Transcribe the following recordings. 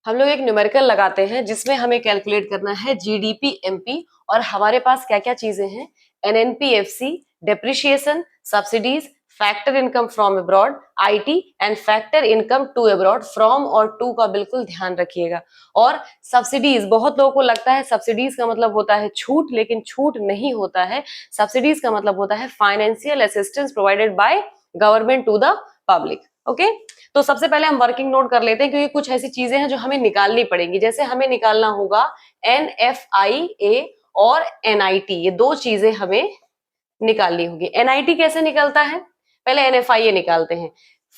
हम लोग एक न्यूमेरिकल लगाते हैं जिसमें हमें कैलकुलेट करना है जीडीपी एमपी और हमारे पास क्या क्या चीजें हैं, NNPFC, depreciation, subsidies, factor income from abroad, IT and factor income to abroad. From और टू का बिल्कुल ध्यान रखिएगा। और सब्सिडीज, बहुत लोगों को लगता है सब्सिडीज का मतलब होता है छूट, लेकिन छूट नहीं होता है। सब्सिडीज का मतलब होता है financial assistance provided by government to the public. Okay, तो सबसे पहले हम वर्किंग नोट कर लेते हैं, क्योंकि कुछ ऐसी चीजें हैं जो हमें निकालनी पड़ेंगी। जैसे हमें निकालना होगा NFIA और NIT, ये दो चीजें हमें निकालनी होगी। NIT कैसे निकलता है, पहले NFIA निकालते हैं,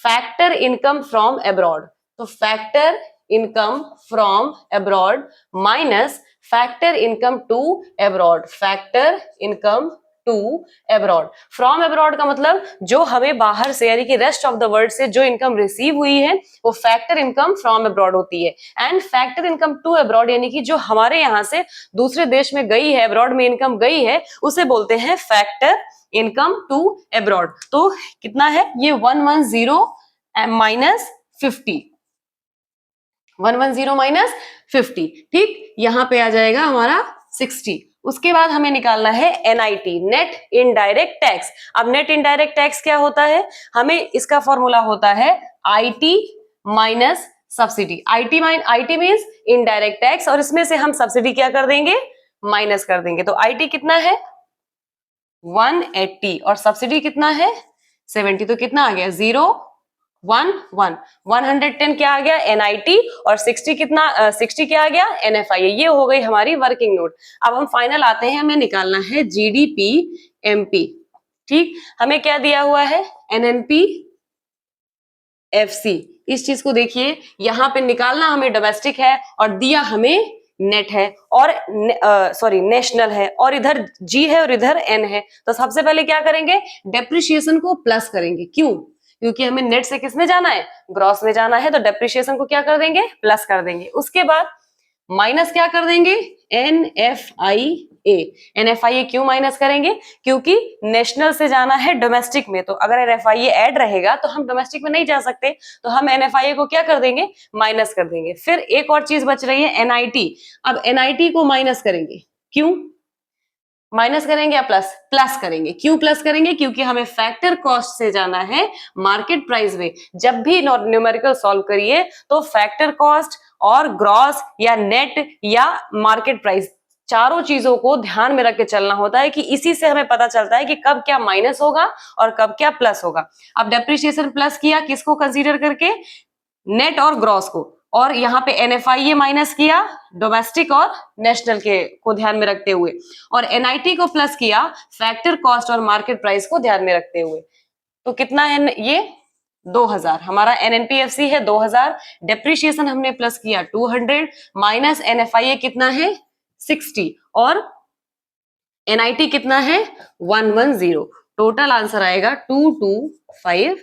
फैक्टर इनकम फ्रॉम अब्रॉड। तो factor income from abroad minus factor income to abroad, factor income to abroad. From abroad का मतलब जो हमें बाहर से यानी कि रेस्ट ऑफ द वर्ल्ड से जो इनकम रिसीव हुई है वो फैक्टर इनकम फ्रॉम अब्रॉड होती है। And factor income to abroad यानी कि जो हमारे यहाँ से दूसरे देश में गई है, अब्रॉड में इनकम गई है, उसे बोलते हैं फैक्टर इनकम टू अब्रॉड। तो कितना है ये 110 माइनस 50, 110 माइनस 50, ठीक, यहां पे आ जाएगा हमारा 60। उसके बाद हमें निकालना है NIT, नेट इनडायरेक्ट टैक्स। अब नेट इनडायरेक्ट टैक्स क्या होता है, हमें इसका फॉर्मूला होता है IT minus subsidy. IT means indirect tax, और इसमें से हम सब्सिडी क्या कर देंगे, माइनस कर देंगे। तो IT कितना है 180 और सब्सिडी कितना है 70, तो कितना आ गया 0 1 1, 110 क्या आ गया NIT और 60 कितना 60 क्या आ गया NFIA। ये हो गई हमारी वर्किंग नोट। अब हम फाइनल आते हैं, हमें निकालना है GDP MP। ठीक, हमें क्या दिया हुआ है NNPFC। इस चीज को देखिए, यहां पे निकालना हमें डोमेस्टिक है और दिया हमें नेट है और सॉरी नेशनल है, और इधर G है और इधर N है। तो सबसे पहले क्या करेंगे, डेप्रिशिएशन को प्लस करेंगे। क्यों, क्योंकि हमें नेट से किस में जाना है, ग्रॉस में जाना है, तो डेप्रिशिएशन को क्या कर देंगे, प्लस कर देंगे। उसके बाद माइनस क्या कर देंगे NFIA। NFIA क्यों माइनस करेंगे, क्योंकि नेशनल से जाना है डोमेस्टिक में, तो अगर NFIA ऐड रहेगा तो हम डोमेस्टिक में नहीं जा सकते, तो हम NFIA को क्या कर देंगे, माइनस कर देंगे। फिर एक और चीज बच रही है NIT। अब NIT को माइनस करेंगे, क्यों माइनस करेंगे या प्लस, प्लस करेंगे। क्यों प्लस करेंगे, क्योंकि हमें फैक्टर कॉस्ट से जाना है मार्केट प्राइस में। जब भी न्यूमेरिकल सॉल्व करिए तो फैक्टर कॉस्ट और ग्रॉस या नेट या मार्केट प्राइस, चारों चीजों को ध्यान में रख के चलना होता है, कि इसी से हमें पता चलता है कि कब क्या माइनस होगा और कब क्या प्लस होगा। अब डेप्रिशिएशन प्लस किया किसको कंसीडर करके, नेट और ग्रॉस को, और यहाँ पे NFIA माइनस किया डोमेस्टिक और नेशनल के को ध्यान में रखते हुए, और NIT को प्लस किया फैक्टर कॉस्ट और मार्केट प्राइस को ध्यान में रखते हुए। तो कितना है ये 2000, हमारा NNPFC है 2000, डेप्रिशिएशन हमने प्लस किया 200 माइनस NFIA कितना है 60 और NIT कितना है 110। टोटल आंसर आएगा 2250।